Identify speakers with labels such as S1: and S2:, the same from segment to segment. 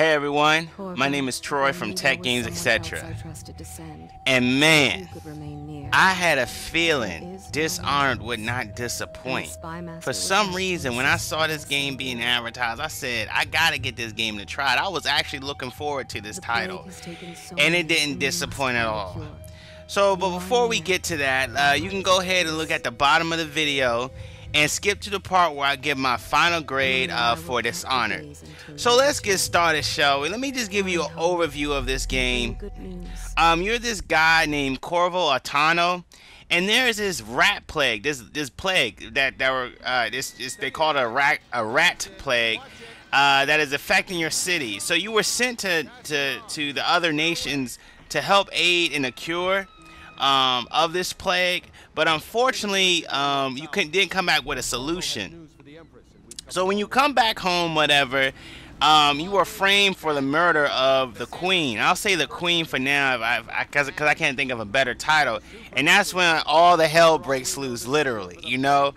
S1: Hey everyone, my name is Troy from Tech Games Etc. And man, I had a feeling Dishonored would not disappoint. For some reason, when I saw this game being advertised, I said, I gotta get this game to try it. I was actually looking forward to this title, and it didn't disappoint at all. But before we get to that, you can go ahead and look at the bottom of the video and skip to the part where I give my final grade for Dishonored. So let's get started, shall we? Let me just give you an overview of this game. You're this guy named Corvo Altano, and there's this rat plague, this plague that they call it a rat plague that is affecting your city. So you were sent to the other nations to help aid in a cure of this plague, but unfortunately you didn't come back with a solution. So when you come back home, whatever, you were framed for the murder of the queen. I'll say the queen for now, because I can't think of a better title. And that's when all the hell breaks loose, literally, you know.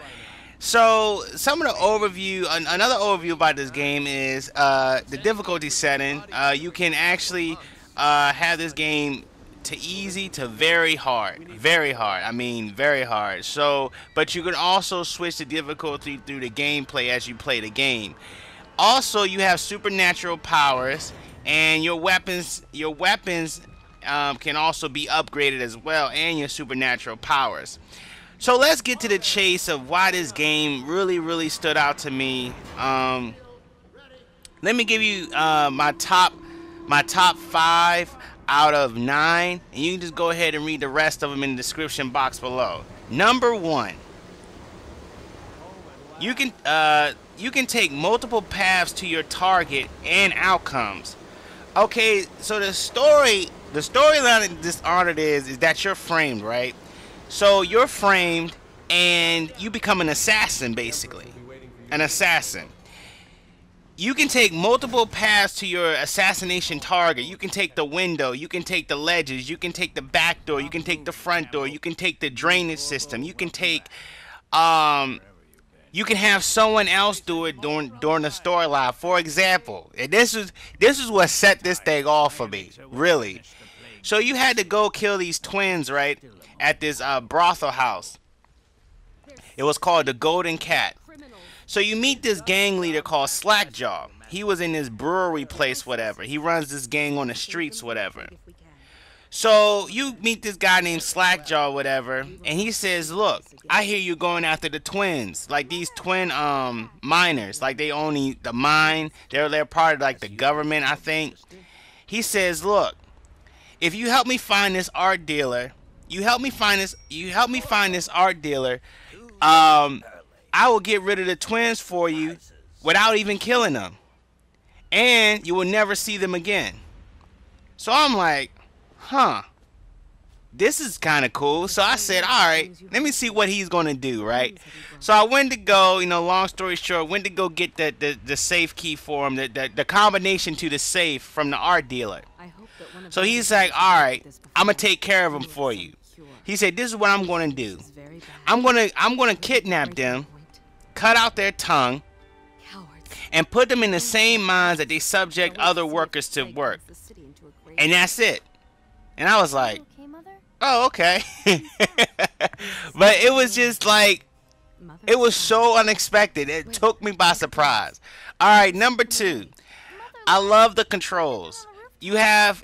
S1: So some of the overview, another overview about this game is the difficulty setting. You can actually have this game to easy to very hard. I mean very hard. So but you can also switch the difficulty through the gameplay as you play the game. Also, you have supernatural powers, and your weapons can also be upgraded as well, and your supernatural powers. So let's get to the chase of why this game really stood out to me. Let me give you my top 5 out of 9, and you can just go ahead and read the rest of them in the description box below. Number 1, you can take multiple paths to your target and outcomes. Okay, so the storyline of Dishonored is that you're framed, right? So you're framed and you become an assassin, basically. An assassin. You can take multiple paths to your assassination target. You can take the window, you can take the ledges, you can take the back door, you can take the front door, you can take the drainage system, you can take you can have someone else do it during the storyline. For example, and this is what set this thing off for me, really. So you had to go kill these twins, right, at this brothel house. It was called the Golden Cat. So you meet this gang leader called Slackjaw. He was in this brewery place, whatever. He runs this gang on the streets, whatever. So you meet this guy named Slackjaw, whatever, and he says, look, I hear you going after the twins, like these twin miners, like they own the mine. They're part of like the government, I think. He says, look, if you help me find this art dealer, I will get rid of the twins for you without even killing them. And you will never see them again. So I'm like, huh, this is kind of cool. So I said, alright, let me see what he's going to do, right? So I went to go, long story short, went to go get the safe key for him, the combination to the safe from the art dealer. So he's like, alright, I'm going to take care of him for you. He said, this is what I'm going to do. I'm going to kidnap them, cut out their tongue, and put them in the same mines that they subject other workers to work. And that's it. And I was like, oh, okay. But it was just like, it was so unexpected. It took me by surprise. Alright, number 2. I love the controls. You have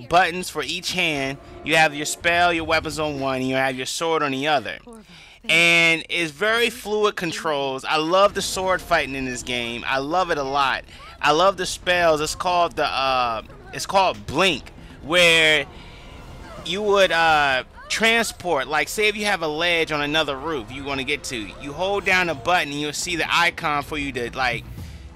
S1: buttons for each hand. You have your spell, your weapons on one, and you have your sword on the other. And it's very fluid controls. I love the sword fighting in this game. I love it a lot. I love the spells. It's called Blink, where you would transport, like say if you have a ledge on another roof you want to get to, you hold down a button and you'll see the icon for you to like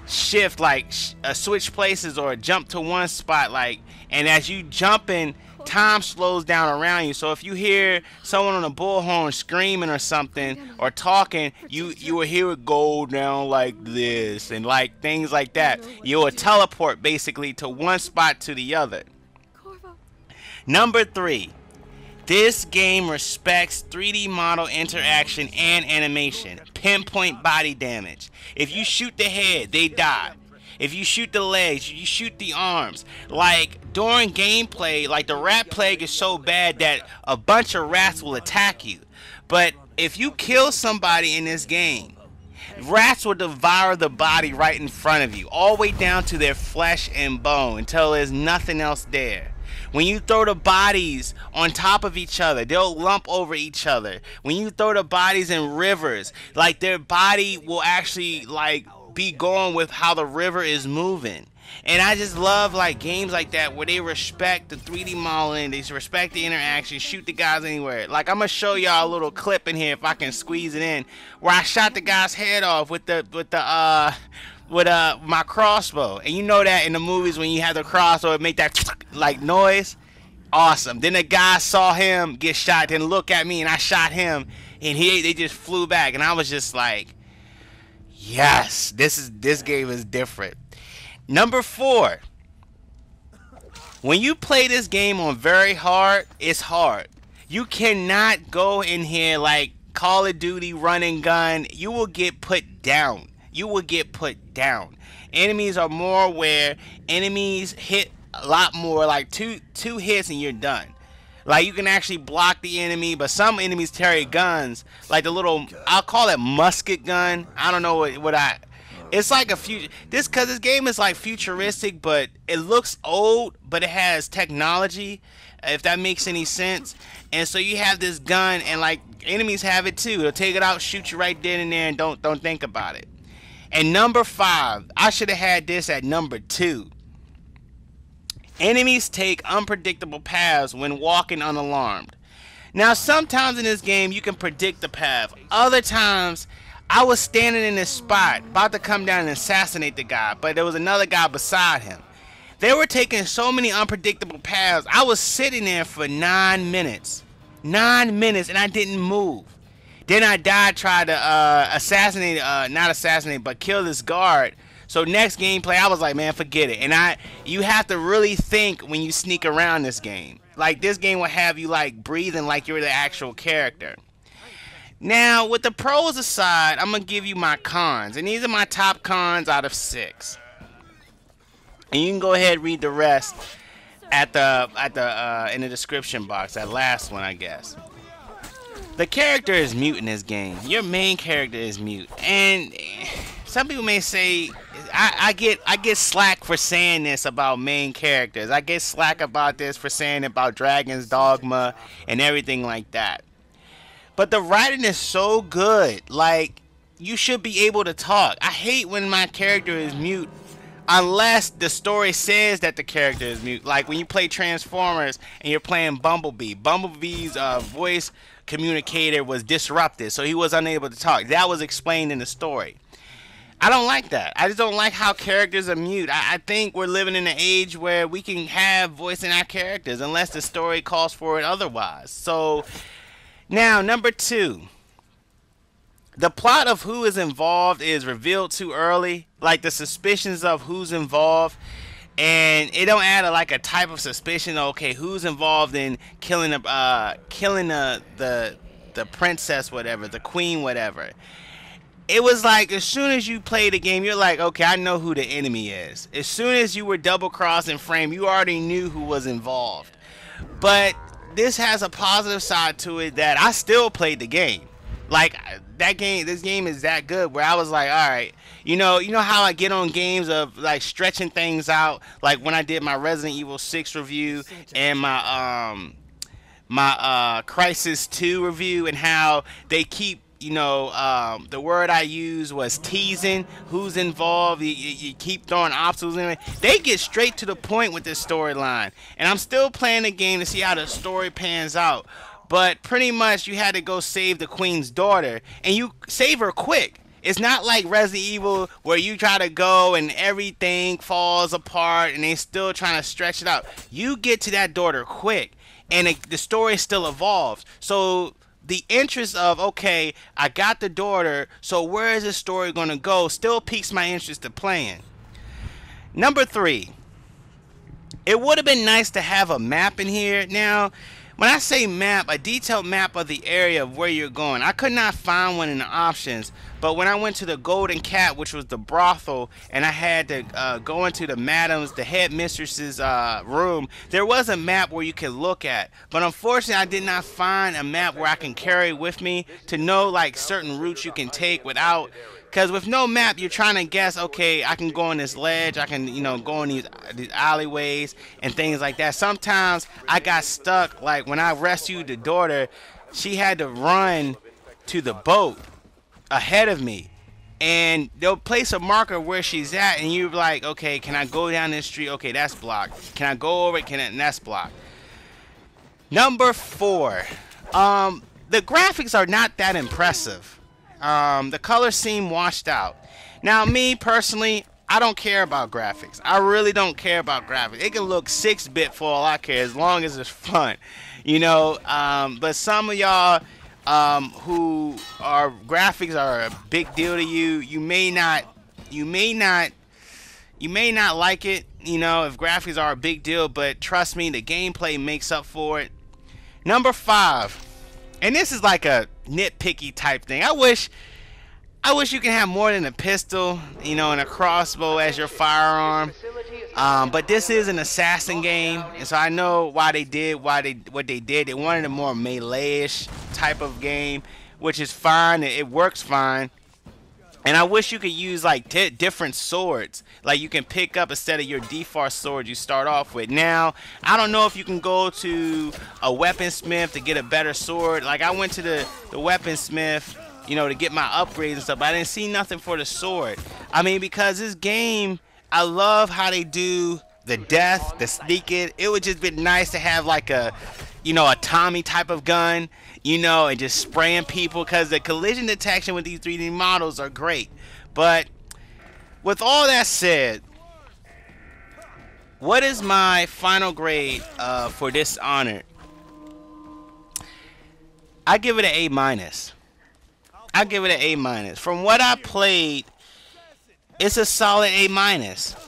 S1: shift, like switch places or jump to one spot, like, and as you jumping, time slows down around you. So if you hear someone on a bullhorn screaming or something or talking, you will hear it go down like this and like things like that. You will teleport basically to one spot to the other. Number 3, this game respects 3D model interaction and animation. Pinpoint body damage. If you shoot the head, they die. if you shoot the legs, you shoot the arms. Like during gameplay, like the rat plague is so bad that a bunch of rats will attack you. But if you kill somebody in this game, rats will devour the body right in front of you, all the way down to their flesh and bone until there's nothing else there. When you throw the bodies on top of each other, they'll lump over each other. When you throw the bodies in rivers, like their body will actually like be going with how the river is moving. And I just love like games like that where they respect the 3D modeling, they respect the interaction, shoot the guys anywhere. Like I'm gonna show y'all a little clip in here if I can squeeze it in, where I shot the guy's head off with my crossbow. And you know that in the movies when you have the crossbow, it make that like noise. Awesome. Then the guy saw him get shot, then look at me, and I shot him, and they just flew back, and I was just like, yes, this game is different. Number 4. When you play this game on very hard, it's hard. You cannot go in here like Call of Duty run and gun. You will get put down. You will get put down. Enemies are more aware. Enemies hit a lot more, like two hits and you're done. Like you can actually block the enemy, but some enemies carry guns, like the little, I'll call it musket gun. I don't know it's like a future, this game is like futuristic, but it looks old, but it has technology, if that makes any sense. And so you have this gun, and like enemies have it too. They'll take it out, shoot you right then and there, and don't think about it. And number 5, I should have had this at number 2. Enemies take unpredictable paths when walking unalarmed. Now, sometimes in this game you can predict the path. Other times, I was standing in this spot, about to come down and assassinate the guy, but there was another guy beside him. They were taking so many unpredictable paths. I was sitting there for 9 minutes. 9 minutes, and I didn't move. Then I died, tried to not assassinate, but kill this guard. So next gameplay, I was like, man, forget it. And you have to really think when you sneak around this game. Like, this game will have you, like, breathing like you're the actual character. Now, with the pros aside, I'm going to give you my cons. And these are my top cons out of 6. And you can go ahead and read the rest in the description box. That last one, I guess. The character is mute in this game. Your main character is mute. And some people may say, I get slack for saying this about main characters. I get slack about this for saying about Dragon's Dogma and everything like that. But the writing is so good. Like, you should be able to talk. I hate when my character is mute unless the story says that the character is mute. Like when you play Transformers and you're playing Bumblebee. Bumblebee's voice communicator was disrupted, so he was unable to talk. That was explained in the story. I don't like that. I just don't like how characters are mute. I think we're living in an age where we can have voice in our characters unless the story calls for it otherwise. So now, number 2. The plot of who is involved is revealed too early. Like the suspicions of who's involved. And it don't add like a type of suspicion. Okay, who's involved in killing the princess, whatever, the queen, whatever. It was like as soon as you play the game, you're like, okay, I know who the enemy is. As soon as you were double crossing frame, you already knew who was involved. But this has a positive side to it that I still played the game. Like this game is that good where I was like, all right, you know how I get on games of like stretching things out, like when I did my Resident Evil 6 review and my Crisis 2 review, and how they keep, the word I used was teasing who's involved. You keep throwing obstacles in it. They get straight to the point with this storyline, and I'm still playing the game to see how the story pans out. But pretty much you had to go save the queen's daughter, and you save her quick. It's not like Resident Evil where you try to go and everything falls apart and they still trying to stretch it out. You get to that daughter quick, and the story still evolves. So the interest of, okay, I got the daughter, so where is this story going to go, still piques my interest to playing. Number 3. It would have been nice to have a map in here. Now, When I say map, a detailed map of the area of where you're going. I could not find one in the options, but when I went to the Golden Cat, which was the brothel, and I had to go into the madam's, the head mistress's room, there was a map where you could look at. But unfortunately, I did not find a map where I can carry with me to know like certain routes you can take without. Because with no map, you're trying to guess, okay, I can go on this ledge, I can, go in these alleyways and things like that. Sometimes I got stuck, like when I rescued the daughter, she had to run to the boat ahead of me. And they'll place a marker where she's at, and you're like, okay, can I go down this street? Okay, that's blocked. Can I go over it? And that's blocked. Number 4. The graphics are not that impressive. The colors seem washed out. Now, me personally, I don't care about graphics. I really don't care about graphics. It can look 6-bit for all I care, as long as it's fun, But some of y'all who are graphics are a big deal to you. You may not like it, if graphics are a big deal. But trust me, the gameplay makes up for it. Number 5. And this is like a nitpicky type thing. I wish you can have more than a pistol, and a crossbow as your firearm. But this is an assassin game, and so I know why they did what they did. They wanted a more melee-ish type of game, which is fine. It works fine. And I wish you could use like different swords. Like you can pick up instead of your default sword you start off with. Now, I don't know if you can go to a weaponsmith to get a better sword. Like I went to the weaponsmith, to get my upgrades and stuff, but I didn't see nothing for the sword. I mean, because this game, I love how they do the death, the sneaking. It would just be nice to have like a Tommy type of gun, and just spraying people, because the collision detection with these 3D models are great. But with all that said, what is my final grade for Dishonored? I give it an A-. I give it an A-. From what I played, it's a solid A-,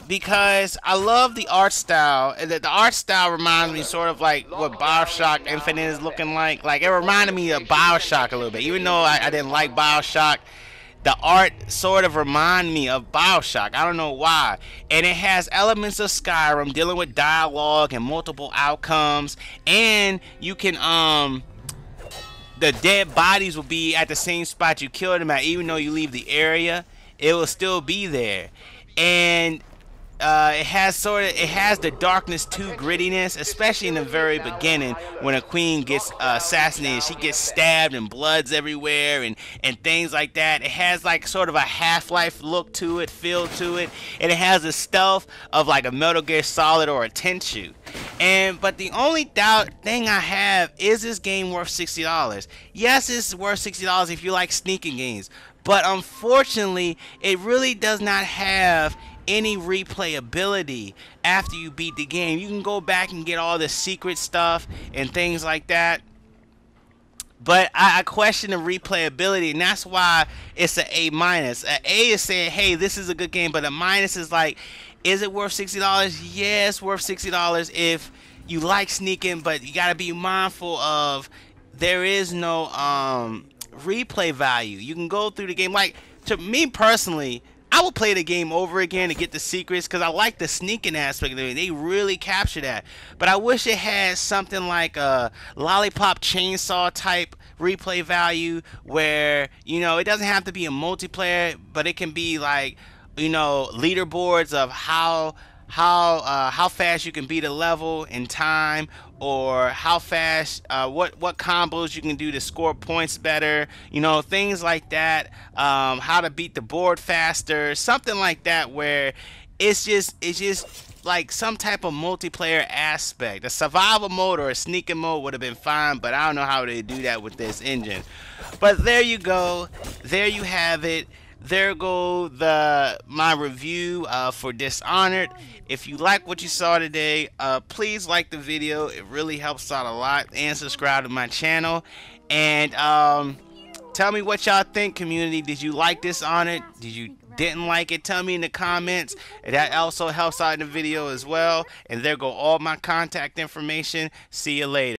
S1: because I love the art style. The art style reminds me sort of like what BioShock Infinite is looking like. Like it reminded me of BioShock a little bit. Even though I didn't like BioShock, the art sort of reminded me of BioShock. I don't know why. And it has elements of Skyrim, dealing with dialogue and multiple outcomes. And you can the dead bodies will be at the same spot you killed them at, even though you leave the area. It will still be there. And it has the Darkness 2 grittiness, especially in the very beginning when a queen gets assassinated. She gets stabbed and blood's everywhere and things like that. It has like sort of a Half-Life look to it, feel to it, and it has the stealth of like a Metal Gear Solid or a Tenchu. But the only thing I have is this game worth $60. Yes, it's worth $60 if you like sneaking games, but unfortunately, it really does not have any replayability after you beat the game. You can go back and get all the secret stuff and things like that, but I question the replayability, and that's why it's an A-. An A is saying, hey, this is a good game, but a minus is like, is it worth $60? Yeah, it's worth $60 if you like sneaking, but you gotta be mindful of there is no replay value. You can go through the game. Like, to me personally, I would play the game over again to get the secrets, because I like the sneaking aspect of it. They really capture that. But I wish it had something like a Lollipop Chainsaw type replay value, where it doesn't have to be a multiplayer, but it can be like leaderboards of how fast you can beat a level in time, or how fast what combos you can do to score points better, things like that, how to beat the board faster, something like that, where it's just like some type of multiplayer aspect. A survival mode or a sneaking mode would have been fine, but I don't know how they do that with this engine. But there you go, there you have it. There go my review for Dishonored. If you like what you saw today, please like the video. It really helps out a lot. And subscribe to my channel. And tell me what y'all think, community. Did you like Dishonored? Did you didn't like it? Tell me in the comments. That also helps out in the video as well. And there go all my contact information. See you later.